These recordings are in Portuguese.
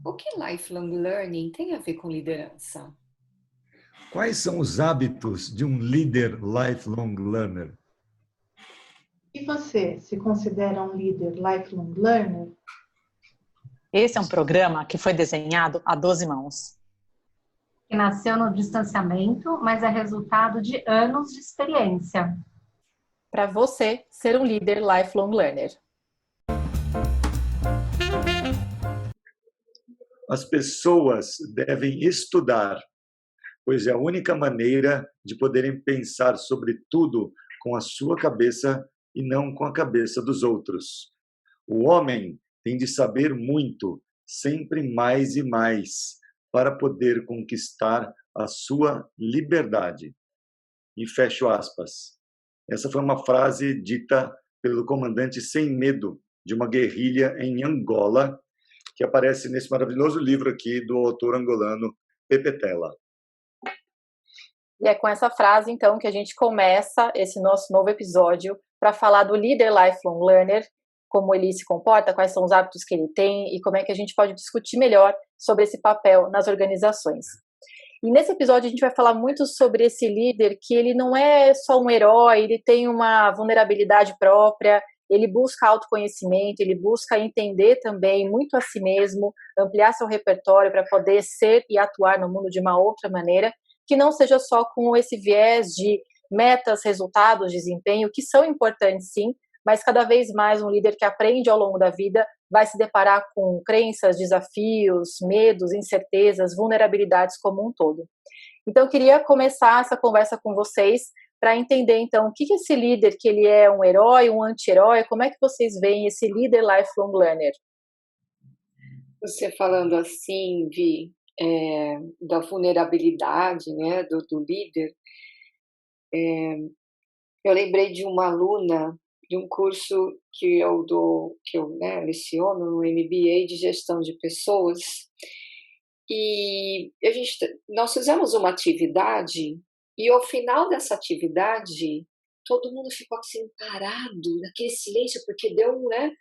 O que lifelong learning tem a ver com liderança? Quais são os hábitos de um líder lifelong learner? E você se considera um líder lifelong learner? Esse é um programa que foi desenhado a 12 mãos. Que nasceu no distanciamento, mas é resultado de anos de experiência. Para você ser um líder lifelong learner. As pessoas devem estudar, pois é a única maneira de poderem pensar sobre tudo com a sua cabeça e não com a cabeça dos outros. O homem tem de saber muito, sempre mais e mais, para poder conquistar a sua liberdade. E fecho aspas. Essa foi uma frase dita pelo comandante sem medo de uma guerrilha em Angola, que aparece nesse maravilhoso livro aqui do autor angolano Pepe Tela. E é com essa frase, então, que a gente começa esse nosso novo episódio para falar do líder lifelong learner, como ele se comporta, quais são os hábitos que ele tem e como é que a gente pode discutir melhor sobre esse papel nas organizações. E nesse episódio a gente vai falar muito sobre esse líder que ele não é só um herói, ele tem uma vulnerabilidade própria, ele busca autoconhecimento, ele busca entender também muito a si mesmo, ampliar seu repertório para poder ser e atuar no mundo de uma outra maneira, que não seja só com esse viés de metas, resultados, desempenho, que são importantes sim, mas cada vez mais um líder que aprende ao longo da vida vai se deparar com crenças, desafios, medos, incertezas, vulnerabilidades como um todo. Então, eu queria começar essa conversa com vocês para entender, então, o que esse líder, que ele é um herói, um anti-herói, como é que vocês veem esse líder lifelong learner? Você falando assim, Vi, da vulnerabilidade, né, do líder, eu lembrei de uma aluna de um curso que eu leciono no MBA de gestão de pessoas, e nós fizemos uma atividade, e ao final dessa atividade, todo mundo ficou assim parado, naquele silêncio, porque deu, né,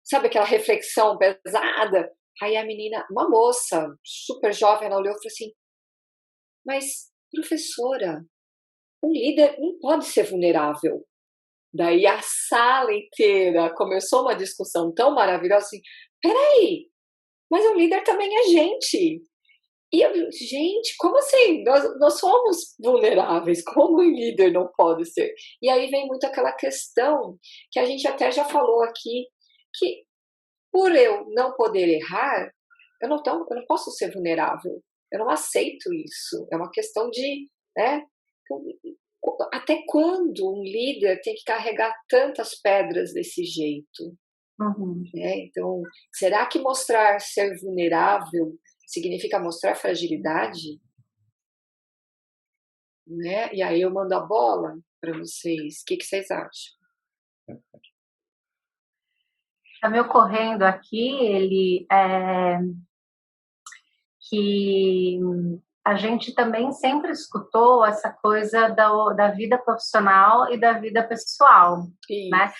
sabe aquela reflexão pesada? Aí a menina, uma moça super jovem, ela olhou e falou assim, mas professora, um líder não pode ser vulnerável. Daí a sala inteira começou uma discussão tão maravilhosa assim, peraí, mas o líder também é gente. E eu, gente, como assim? Nós somos vulneráveis, como um líder não pode ser? E aí vem muito aquela questão que a gente até já falou aqui, que por eu não poder errar, eu não posso ser vulnerável. Eu não aceito isso. É uma questão de, né? Até quando um líder tem que carregar tantas pedras desse jeito? Uhum. Então, será que mostrar ser vulnerável significa mostrar fragilidade? Né? E aí eu mando a bola para vocês. O que vocês acham? Está me ocorrendo aqui, que a gente também sempre escutou essa coisa da vida profissional e da vida pessoal, né?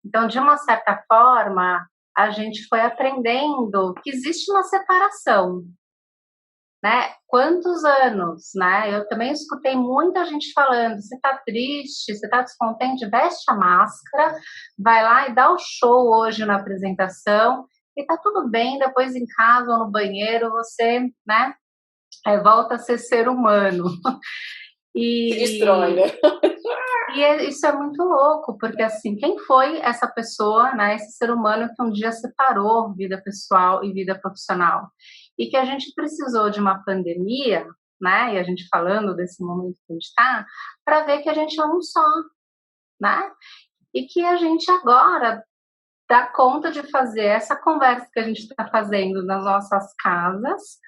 Então, de uma certa forma, a gente foi aprendendo que existe uma separação, né? Quantos anos, né? Eu também escutei muita gente falando, você tá triste, você tá descontente, veste a máscara, vai lá e dá o show hoje na apresentação, e tá tudo bem, depois em casa ou no banheiro você, né? Volta a ser humano. Se destrói, né? E isso é muito louco, porque assim, quem foi essa pessoa, né, esse ser humano que um dia separou vida pessoal e vida profissional? E que a gente precisou de uma pandemia, né, e a gente falando desse momento que a gente está, para ver que a gente é um só, né? E que a gente agora dá conta de fazer essa conversa que a gente está fazendo nas nossas casas,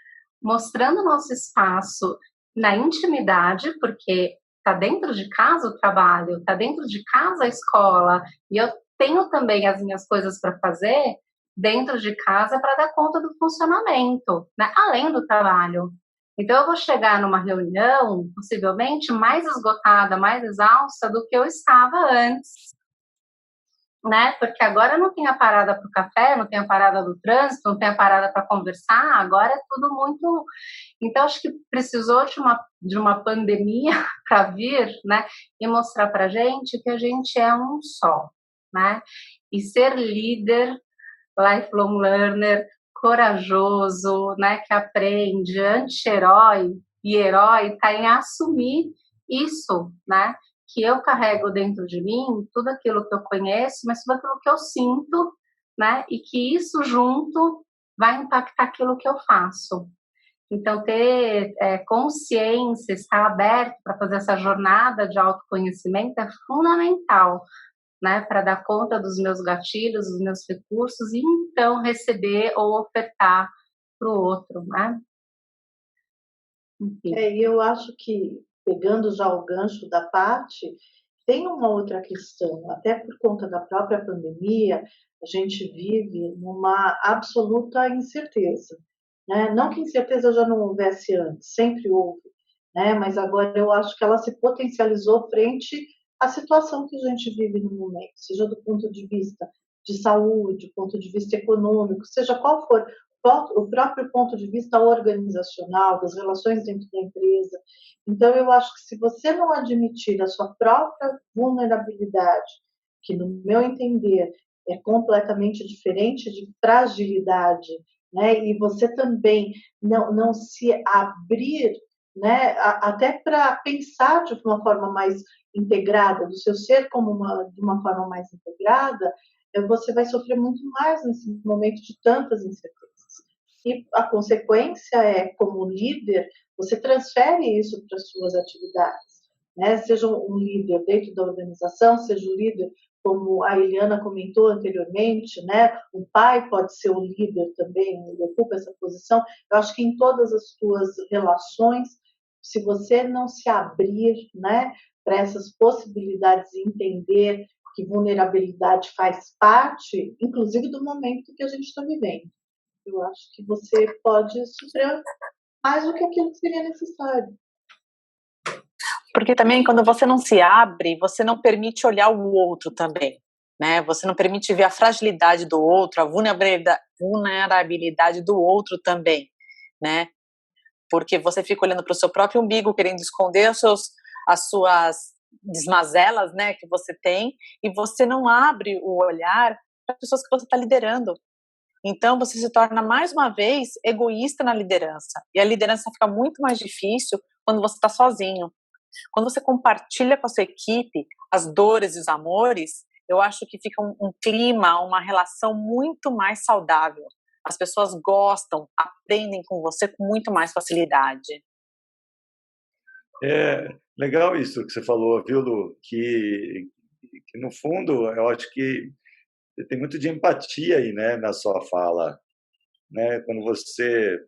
mostrando o nosso espaço na intimidade, porque está dentro de casa o trabalho, está dentro de casa a escola, e eu tenho também as minhas coisas para fazer dentro de casa para dar conta do funcionamento, né? Além do trabalho. Então, eu vou chegar numa reunião, possivelmente, mais esgotada, mais exausta do que eu estava antes. né? Porque agora não tem a parada para o café, não tem a parada do trânsito, não tem a parada para conversar, agora é tudo muito... Então, acho que precisou de uma pandemia para vir, né? E mostrar para a gente que a gente é um só, né? E ser líder, lifelong learner, corajoso, né? Que aprende, anti-herói e herói, está em assumir isso, né? Que eu carrego dentro de mim, tudo aquilo que eu conheço, mas tudo aquilo que eu sinto, né? E que isso junto vai impactar aquilo que eu faço. Então, ter consciência, estar aberto para fazer essa jornada de autoconhecimento é fundamental, né? Para dar conta dos meus gatilhos, dos meus recursos, e então receber ou ofertar para o outro, né? Enfim. E eu acho que, pegando já o gancho da Paty, tem uma outra questão, até por conta da própria pandemia, a gente vive numa absoluta incerteza, né? Não que incerteza já não houvesse antes, sempre houve, né? Mas agora eu acho que ela se potencializou frente à situação que a gente vive no momento, seja do ponto de vista de saúde, ponto de vista econômico, seja qual for o próprio ponto de vista organizacional, das relações dentro da empresa. Então, eu acho que se você não admitir a sua própria vulnerabilidade, que no meu entender é completamente diferente de fragilidade, né? E você também não se abrir, né? Até para pensar de uma forma mais integrada, do seu ser como de uma forma mais integrada, você vai sofrer muito mais nesse momento de tantas incertezas. E a consequência é, como líder, você transfere isso para as suas atividades, né? Seja um líder dentro da organização, seja um líder, como a Eliana comentou anteriormente, né? O pai pode ser o líder também, ele ocupa essa posição. Eu acho que em todas as suas relações, se você não se abrir, né, para essas possibilidades e entender que vulnerabilidade faz parte, inclusive, do momento que a gente está vivendo, eu acho que você pode sofrer mais do que aquilo que seria necessário. Porque também, quando você não se abre, você não permite olhar o outro também, né? Você não permite ver a fragilidade do outro, a vulnerabilidade do outro também, né? Porque você fica olhando para o seu próprio umbigo, querendo esconder as suas desmazelas, né, que você tem, e você não abre o olhar para as pessoas que você está liderando. Então, você se torna, mais uma vez, egoísta na liderança. E a liderança fica muito mais difícil quando você está sozinho. Quando você compartilha com a sua equipe as dores e os amores, eu acho que fica um clima, uma relação muito mais saudável. As pessoas gostam, aprendem com você com muito mais facilidade. É legal isso que você falou, viu, Lu? Que no fundo, eu acho que tem muito de empatia aí, né, na sua fala, né? Quando você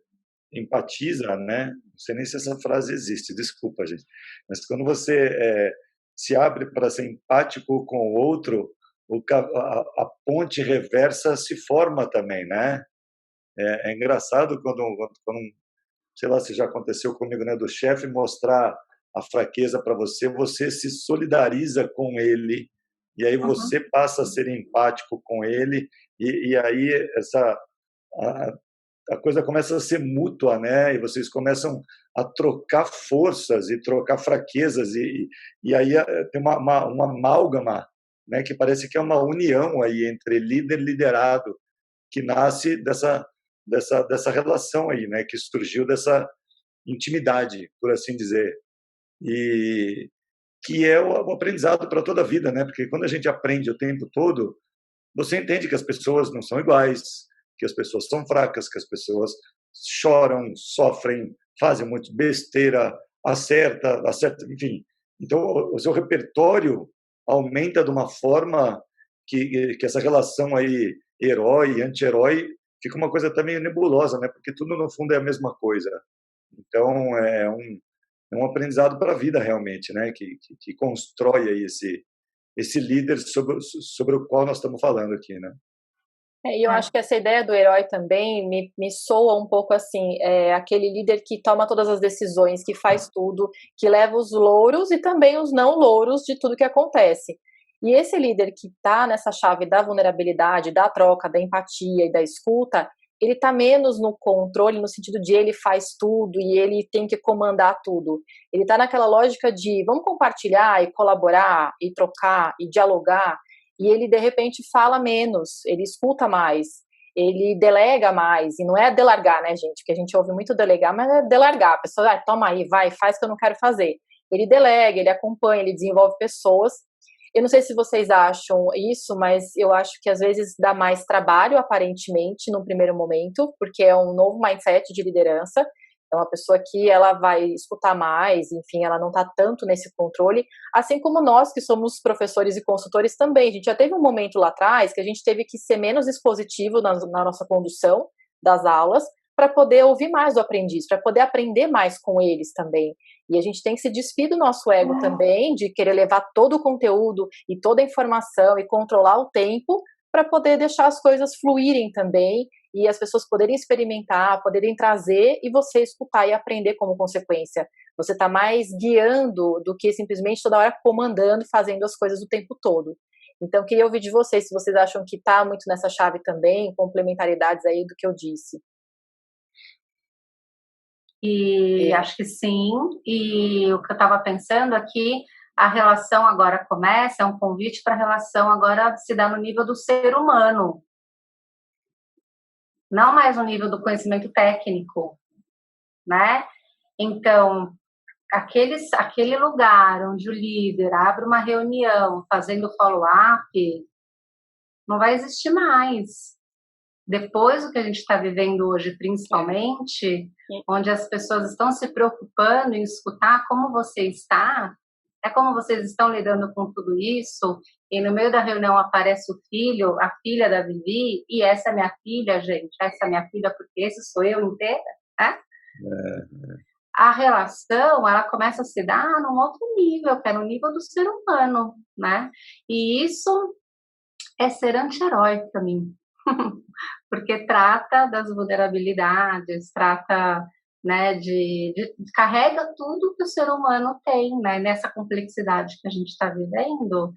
empatiza, né? Não sei nem se essa frase existe, desculpa, gente. Mas quando você se abre para ser empático com o outro, a ponte reversa se forma também, né? É engraçado quando, sei lá se já aconteceu comigo, né? Do chefe mostrar a fraqueza para você, você se solidariza com ele, e aí você passa a ser empático com ele, e aí a coisa começa a ser mútua, né? E vocês começam a trocar forças e trocar fraquezas, e aí tem uma amálgama, né? Que parece que é uma união aí entre líder e liderado, que nasce dessa relação aí, né? Que surgiu dessa intimidade, por assim dizer, e que é o aprendizado para toda a vida, né? Porque quando a gente aprende o tempo todo, você entende que as pessoas não são iguais, que as pessoas são fracas, que as pessoas choram, sofrem, fazem muito besteira, acerta, enfim. Então, o seu repertório aumenta de uma forma que essa relação aí, herói e anti-herói, fica uma coisa também nebulosa, né? Porque tudo, no fundo, é a mesma coisa. Então, é um aprendizado para a vida, realmente, né? Que constrói aí esse líder sobre o qual nós estamos falando aqui, né? E eu acho que essa ideia do herói também me soa um pouco assim, aquele líder que toma todas as decisões, que faz tudo, que leva os louros e também os não louros de tudo que acontece. E esse líder que está nessa chave da vulnerabilidade, da troca, da empatia e da escuta, ele está menos no controle, no sentido de ele faz tudo e ele tem que comandar tudo. Ele está naquela lógica de vamos compartilhar e colaborar e trocar e dialogar, e ele de repente fala menos, ele escuta mais, ele delega mais, e não é delargar, né, gente, que a gente ouve muito delegar, mas é delargar, a pessoa, toma aí, vai, faz que eu não quero fazer. Ele delega, ele acompanha, ele desenvolve pessoas. Eu não sei se vocês acham isso, mas eu acho que às vezes dá mais trabalho, aparentemente, no primeiro momento, porque é um novo mindset de liderança. É uma pessoa que ela vai escutar mais, enfim, ela não está tanto nesse controle, assim como nós que somos professores e consultores também. A gente já teve um momento lá atrás que a gente teve que ser menos expositivo na nossa condução das aulas, para poder ouvir mais do aprendiz, para poder aprender mais com eles também. E a gente tem que se despir do nosso ego também, de querer levar todo o conteúdo e toda a informação e controlar o tempo, para poder deixar as coisas fluírem também e as pessoas poderem experimentar, poderem trazer e você escutar e aprender como consequência. Você está mais guiando do que simplesmente toda hora comandando, fazendo as coisas o tempo todo. Então, queria ouvir de vocês, se vocês acham que está muito nessa chave também, complementaridades aí do que eu disse. E acho que sim, e o que eu estava pensando aqui, a relação agora começa, é um convite para a relação agora se dar no nível do ser humano, não mais no nível do conhecimento técnico, né? Então, aquele lugar onde o líder abre uma reunião fazendo follow-up, não vai existir mais. Depois do que a gente está vivendo hoje, principalmente, onde as pessoas estão se preocupando em escutar como você está, como vocês estão lidando com tudo isso, e no meio da reunião aparece o filho, a filha da Vivi, e essa é minha filha, gente, essa é minha filha porque esse sou eu inteira, né? A relação, ela começa a se dar num outro nível, que é no nível do ser humano, né? E isso é ser anti-herói para mim. Porque trata das vulnerabilidades, trata, né, carrega tudo que o ser humano tem, né, nessa complexidade que a gente está vivendo.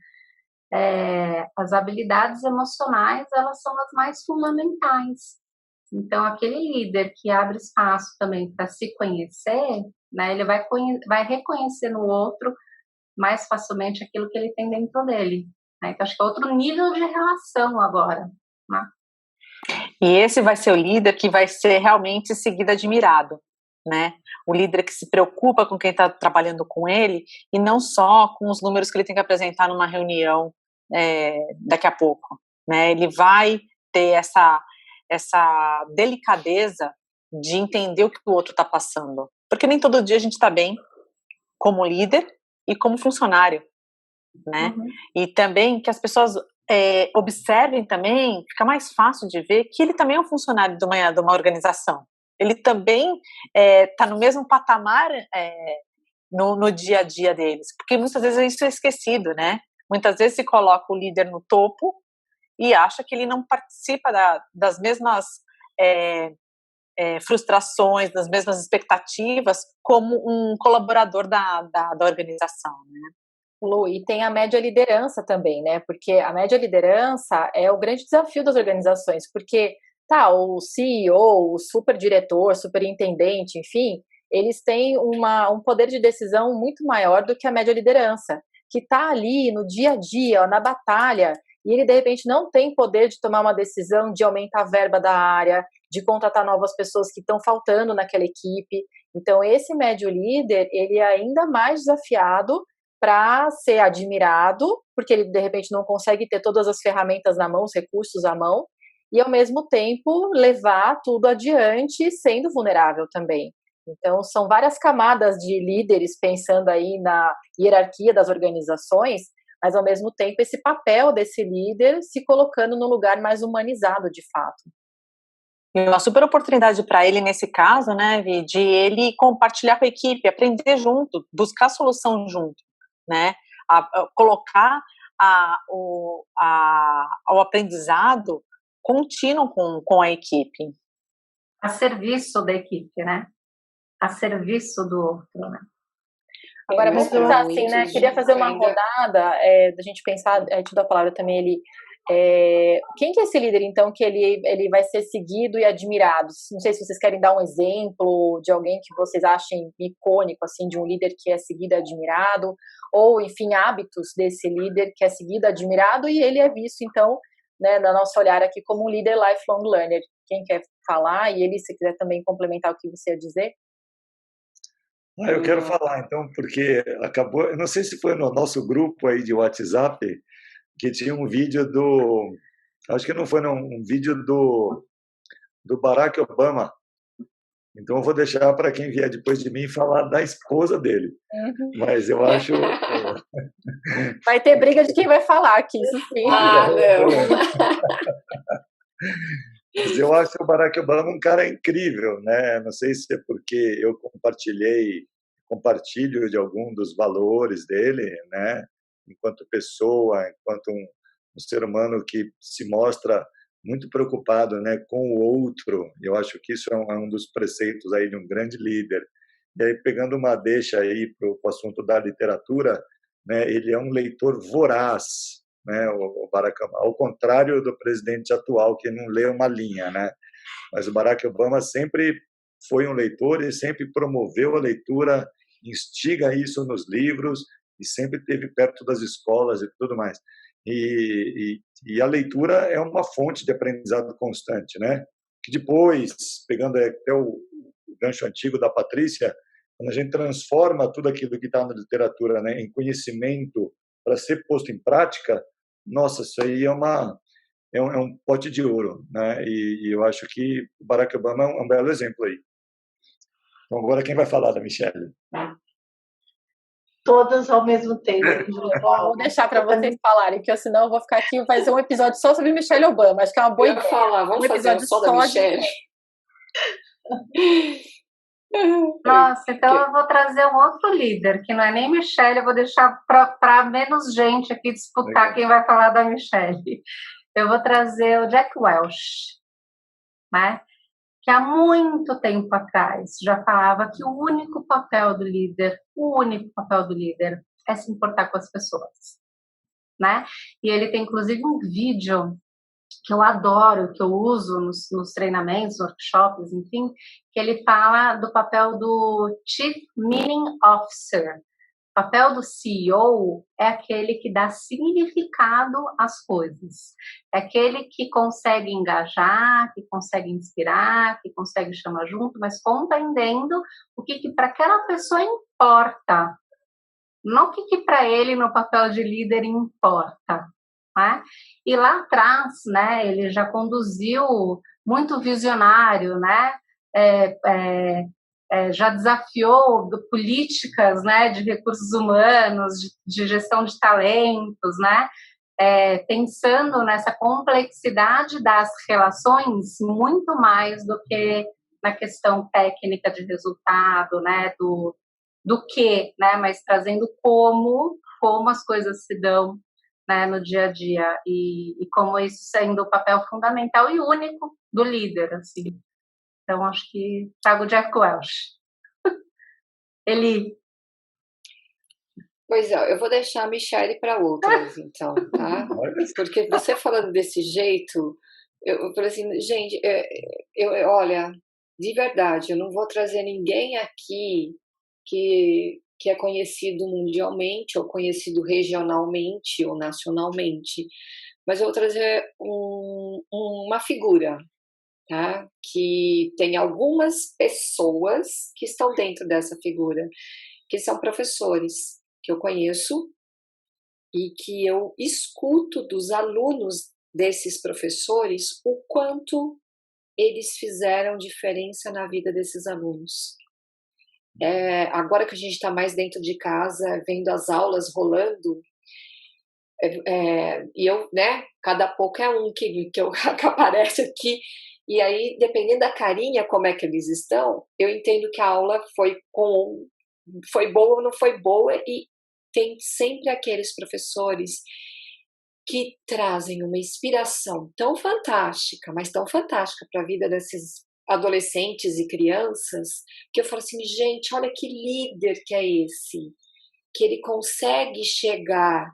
As habilidades emocionais, elas são as mais fundamentais. Então, aquele líder que abre espaço também para se conhecer, né, ele vai reconhecer no outro mais facilmente aquilo que ele tem dentro dele. Né? Então, acho que é outro nível de relação agora, né? E esse vai ser o líder que vai ser realmente seguido admirado, né? O líder que se preocupa com quem está trabalhando com ele e não só com os números que ele tem que apresentar numa reunião daqui a pouco, né? Ele vai ter essa delicadeza de entender o que o outro está passando, porque nem todo dia a gente está bem como líder e como funcionário, né? E também que as pessoas observem também, fica mais fácil de ver que ele também é um funcionário de uma organização. Ele também está no mesmo patamar no dia a dia deles, porque muitas vezes isso é esquecido, né? Muitas vezes se coloca o líder no topo e acha que ele não participa das mesmas frustrações, das mesmas expectativas como um colaborador da organização, né? Lu, e tem a média liderança também, né? Porque a média liderança é o grande desafio das organizações, porque o CEO, o superdiretor, superintendente, enfim, eles têm um poder de decisão muito maior do que a média liderança, que está ali no dia a dia, na batalha, e ele de repente não tem poder de tomar uma decisão de aumentar a verba da área, de contratar novas pessoas que estão faltando naquela equipe. Então, esse médio líder, ele é ainda mais desafiado para ser admirado, porque ele, de repente, não consegue ter todas as ferramentas na mão, os recursos à mão, e, ao mesmo tempo, levar tudo adiante sendo vulnerável também. Então, são várias camadas de líderes pensando aí na hierarquia das organizações, mas, ao mesmo tempo, esse papel desse líder se colocando no lugar mais humanizado, de fato. E uma super oportunidade para ele nesse caso, né, Vi, de ele compartilhar com a equipe, aprender junto, buscar solução junto, né, a colocar o aprendizado contínuo com a equipe. A serviço da equipe, né? A serviço do outro, né? Agora, Mas vamos pensar assim, né? muitos Queria fazer uma ainda. rodada, da gente pensar, te dou a palavra também, ele. Quem que é esse líder, então, que ele vai ser seguido e admirado? Não sei se vocês querem dar um exemplo de alguém que vocês achem icônico, assim, de um líder que é seguido e admirado, ou, enfim, hábitos desse líder que é seguido e admirado, e ele é visto, então, né, no nosso olhar aqui, como um líder lifelong learner. Quem quer falar? E ele, se quiser também complementar o que você ia dizer. Eu quero falar, então, porque acabou, eu não sei se foi no nosso grupo aí de WhatsApp, que tinha um vídeo acho que não foi, não, um vídeo do Barack Obama. Então eu vou deixar para quem vier depois de mim falar da esposa dele. Mas eu acho... Vai ter briga de quem vai falar aqui, isso sim. Não. Mas eu acho o Barack Obama um cara incrível, né? Não sei se é porque eu compartilho de algum dos valores dele, né? Enquanto pessoa, enquanto um ser humano que se mostra muito preocupado, né, com o outro. Eu acho que isso é um dos preceitos aí de um grande líder. E aí, pegando uma deixa aí para o assunto da literatura, né, ele é um leitor voraz, né, o Barack Obama, ao contrário do presidente atual, que não lê uma linha, né? Mas o Barack Obama sempre foi um leitor e sempre promoveu a leitura, instiga isso nos livros e sempre esteve perto das escolas e tudo mais. E a leitura é uma fonte de aprendizado constante, né? Que depois, pegando até o gancho antigo da Patrícia, quando a gente transforma tudo aquilo que está na literatura, né, em conhecimento para ser posto em prática, nossa, isso aí é um pote de ouro, né? E eu acho que o Barack Obama é um belo exemplo aí. Então, agora quem vai falar da Michelle? Todas ao mesmo tempo. Vou deixar para vocês falarem, porque senão eu vou ficar aqui e fazer um episódio só sobre Michelle Obama. Acho que é uma boa ideia. Falar, vamos fazer um só da Michelle. Nossa, então eu vou trazer um outro líder, que não é nem Michelle, eu vou deixar para menos gente aqui disputar quem vai falar da Michelle. Eu vou trazer o Jack Welch, né? Que há muito tempo atrás já falava que o único papel do líder é se importar com as pessoas, né? E ele tem inclusive um vídeo que eu adoro, que eu uso nos treinamentos, workshops, enfim, que ele fala do papel do Chief Meaning Officer. O papel do CEO é aquele que dá significado às coisas. É aquele que consegue engajar, que consegue inspirar, que consegue chamar junto, mas compreendendo o que para aquela pessoa importa. Não o que para ele, no papel de líder, importa. Né? E lá atrás, né, ele já conduziu muito visionário, né? Já desafiou políticas, né, de recursos humanos, de gestão de talentos, né? Pensando nessa complexidade das relações muito mais do que na questão técnica de resultado, né, do que, né, mas trazendo como as coisas se dão, né, no dia a dia e como isso sendo o papel fundamental e único do líder, assim. Então, acho que trago o Jack Welch. Ele... Pois é, eu vou deixar a Michelle para outras, então, tá? Porque você falando desse jeito, eu falei assim, gente, olha, de verdade, eu não vou trazer ninguém aqui que é conhecido mundialmente, ou conhecido regionalmente, ou nacionalmente, mas eu vou trazer uma figura, tá? Que tem algumas pessoas que estão dentro dessa figura, que são professores, que eu conheço e que eu escuto dos alunos desses professores o quanto eles fizeram diferença na vida desses alunos. Agora que a gente está mais dentro de casa, vendo as aulas rolando, e eu, né, cada pouco é um que aparece aqui, e aí, dependendo da carinha, como é que eles estão, eu entendo que a aula foi boa ou não foi boa, e tem sempre aqueles professores que trazem uma inspiração tão fantástica, mas tão fantástica para a vida desses adolescentes e crianças, que eu falo assim, gente, olha que líder que é esse. que ele consegue chegar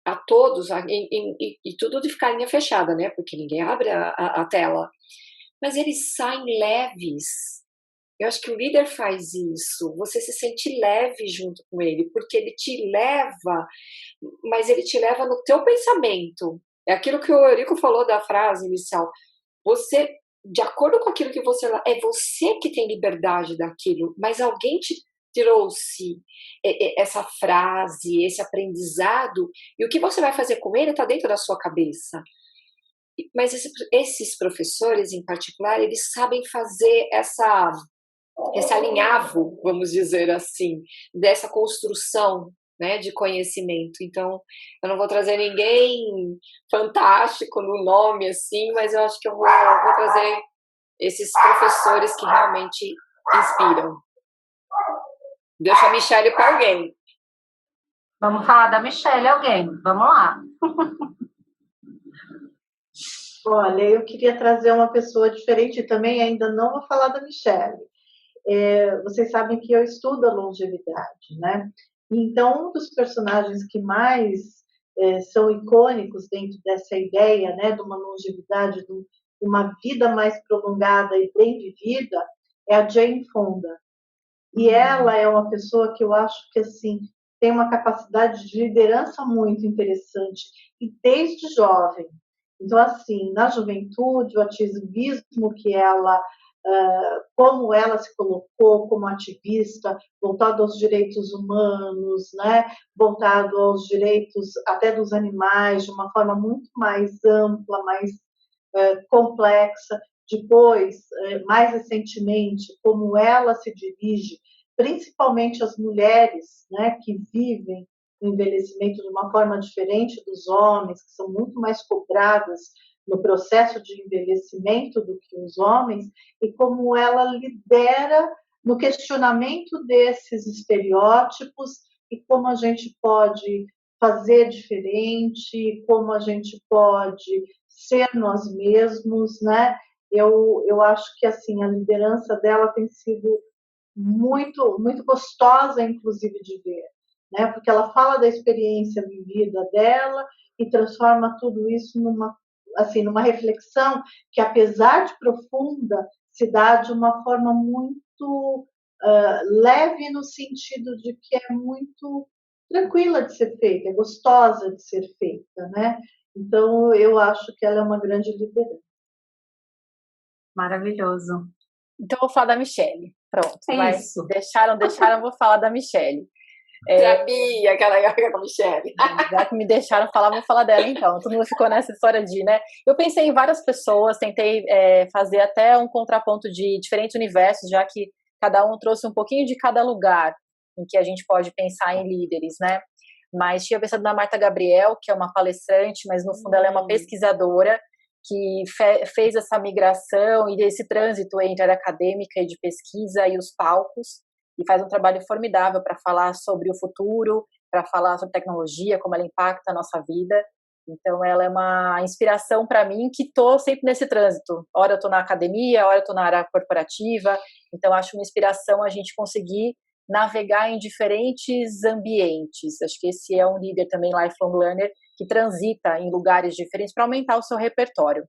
a todos, e tudo de ficar linha fechada, né? Porque ninguém abre a tela. Mas eles saem leves. Eu acho que o líder faz isso. Você se sente leve junto com ele, porque ele te leva, mas ele te leva no teu pensamento. É aquilo que o Eurico falou da frase inicial. Você, de acordo com aquilo que você... É você que tem liberdade daquilo, mas alguém te trouxe essa frase, esse aprendizado, e o que você vai fazer com ele está dentro da sua cabeça. Mas esses professores, em particular, eles sabem fazer esse alinhavo, vamos dizer assim, dessa construção, né, de conhecimento. Então, eu não vou trazer ninguém fantástico no nome, assim, mas eu acho que eu vou trazer esses professores que realmente inspiram. Deixa a Michelle para alguém. Vamos falar da Michelle, alguém. Vamos lá. Olha, eu queria trazer uma pessoa diferente também, ainda não vou falar da Michelle. Vocês sabem que eu estudo a longevidade, né? Então, um dos personagens que mais são icônicos dentro dessa ideia, né, de uma longevidade, de uma vida mais prolongada e bem vivida, é a Jane Fonda. E ela é uma pessoa que eu acho que, assim, tem uma capacidade de liderança muito interessante, e desde jovem. Então, assim, na juventude, o ativismo que ela, como ela se colocou como ativista, voltado aos direitos humanos, né? Voltado aos direitos até dos animais, de uma forma muito mais ampla, mais complexa. Depois, mais recentemente, como ela se dirige, principalmente às mulheres, né, que vivem o envelhecimento de uma forma diferente dos homens, que são muito mais cobradas no processo de envelhecimento do que os homens, e como ela lidera no questionamento desses estereótipos e como a gente pode fazer diferente, como a gente pode ser nós mesmos, né? Eu acho que assim a liderança dela tem sido muito gostosa, inclusive, de ver, né? Porque ela fala da experiência vivida dela e transforma tudo isso numa reflexão que, apesar de profunda, se dá de uma forma muito leve, no sentido de que é muito tranquila de ser feita, é gostosa de ser feita, né? Então, eu acho que ela é uma grande liderança. Maravilhoso. Então, eu vou falar da Michelle. Pronto. Isso. Deixaram, vou falar da Michelle. Sabia que ela ia pegar com a Michelle. Já que me deixaram falar, vou falar dela então. Todo mundo ficou nessa história de, né? Eu pensei em várias pessoas, tentei fazer até um contraponto de diferentes universos, já que cada um trouxe um pouquinho de cada lugar em que a gente pode pensar em líderes, né? Mas tinha pensado na Marta Gabriel, que é uma palestrante, mas no fundo ela é uma pesquisadora que fez essa migração e esse trânsito entre a área acadêmica e de pesquisa e os palcos, e faz um trabalho formidável para falar sobre o futuro, para falar sobre tecnologia, como ela impacta a nossa vida. Então, ela é uma inspiração para mim, que estou sempre nesse trânsito. Ora eu estou na academia, ora eu estou na área corporativa. Então, acho uma inspiração a gente conseguir navegar em diferentes ambientes. Acho que esse é um líder também, lifelong learner, que transita em lugares diferentes para aumentar o seu repertório.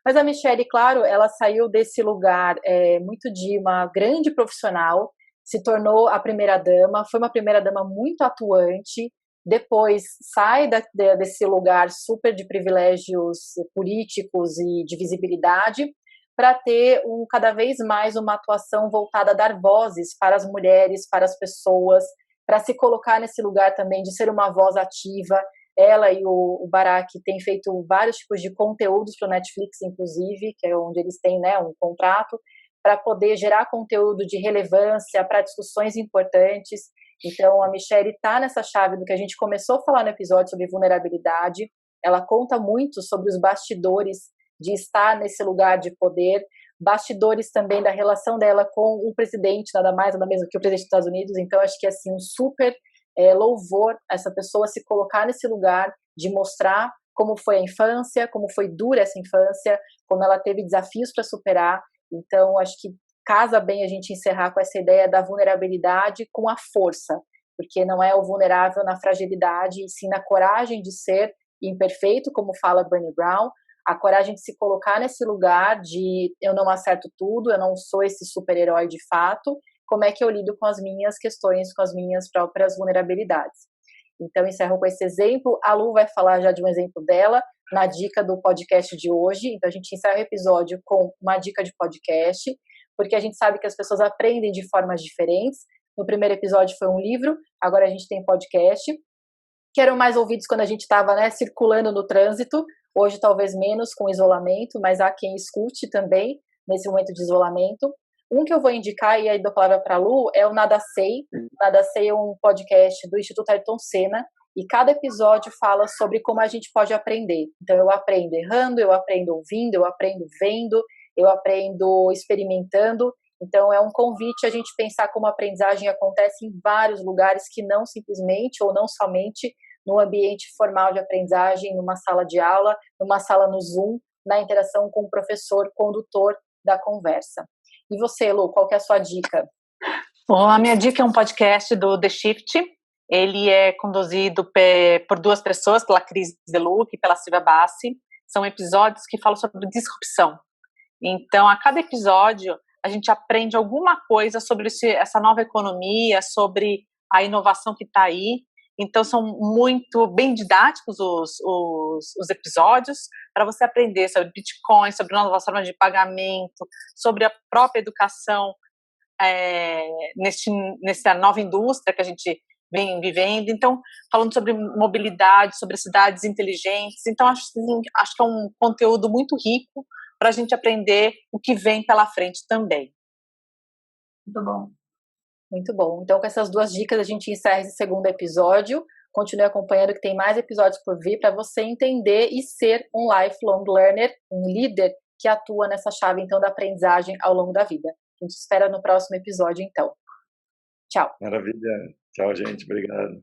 Mas a Michelle, claro, ela saiu desse lugar muito de uma grande profissional, se tornou a primeira-dama, foi uma primeira-dama muito atuante, depois sai desse lugar super de privilégios políticos e de visibilidade, para ter cada vez mais uma atuação voltada a dar vozes para as mulheres, para as pessoas, para se colocar nesse lugar também de ser uma voz ativa. Ela e o Barack têm feito vários tipos de conteúdos para o Netflix, inclusive, que é onde eles têm, né, um contrato, para poder gerar conteúdo de relevância para discussões importantes. Então, a Michelle está nessa chave do que a gente começou a falar no episódio sobre vulnerabilidade. Ela conta muito sobre os bastidores de estar nesse lugar de poder, bastidores também da relação dela com o presidente, nada mais, nada menos que o presidente dos Estados Unidos. Então, acho que é assim, um super louvor essa pessoa se colocar nesse lugar de mostrar como foi a infância, como foi dura essa infância, como ela teve desafios para superar. Então, acho que casa bem a gente encerrar com essa ideia da vulnerabilidade com a força. porque não é o vulnerável na fragilidade, e sim na coragem de ser imperfeito, como fala Brené Brown, a coragem de se colocar nesse lugar de eu não acerto tudo, eu não sou esse super-herói de fato, como é que eu lido com as minhas questões, com as minhas próprias vulnerabilidades. Então, encerro com esse exemplo. A Lu vai falar já de um exemplo dela na dica do podcast de hoje. Então, a gente encerra o episódio com uma dica de podcast, porque a gente sabe que as pessoas aprendem de formas diferentes. No primeiro episódio foi um livro, agora a gente tem podcast, que eram mais ouvidos quando a gente estava, né, circulando no trânsito. Hoje talvez menos com isolamento, mas há quem escute também nesse momento de isolamento. Um que eu vou indicar, e aí dou a palavra para a Lu, é o Nada Sei. Nada Sei é um podcast do Instituto Ayrton Senna, e cada episódio fala sobre como a gente pode aprender. Então eu aprendo errando, eu aprendo ouvindo, eu aprendo vendo, eu aprendo experimentando. Então é um convite a gente pensar como a aprendizagem acontece em vários lugares, que não simplesmente ou não somente no ambiente formal de aprendizagem, numa sala de aula, numa sala no Zoom, na interação com o professor, condutor da conversa. E você, Lu, qual que é a sua dica? Bom, a minha dica é um podcast do The Shift. Ele é conduzido por duas pessoas, pela Cris Deluc e pela Silvia Bassi. São episódios que falam sobre disrupção. Então, a cada episódio, a gente aprende alguma coisa sobre essa nova economia, sobre a inovação que está aí. Então, são muito bem didáticos os episódios, para você aprender sobre Bitcoin, sobre novas formas de pagamento, sobre a própria educação nessa nova indústria que a gente vem vivendo. Então, falando sobre mobilidade, sobre cidades inteligentes. Então, acho que é um conteúdo muito rico para a gente aprender o que vem pela frente também. Muito bom. Muito bom. Então, com essas duas dicas, a gente encerra esse segundo episódio. Continue acompanhando que tem mais episódios por vir para você entender e ser um lifelong learner, um líder que atua nessa chave, então, da aprendizagem ao longo da vida. A gente espera no próximo episódio, então. Tchau. Maravilha. Tchau, gente. Obrigado.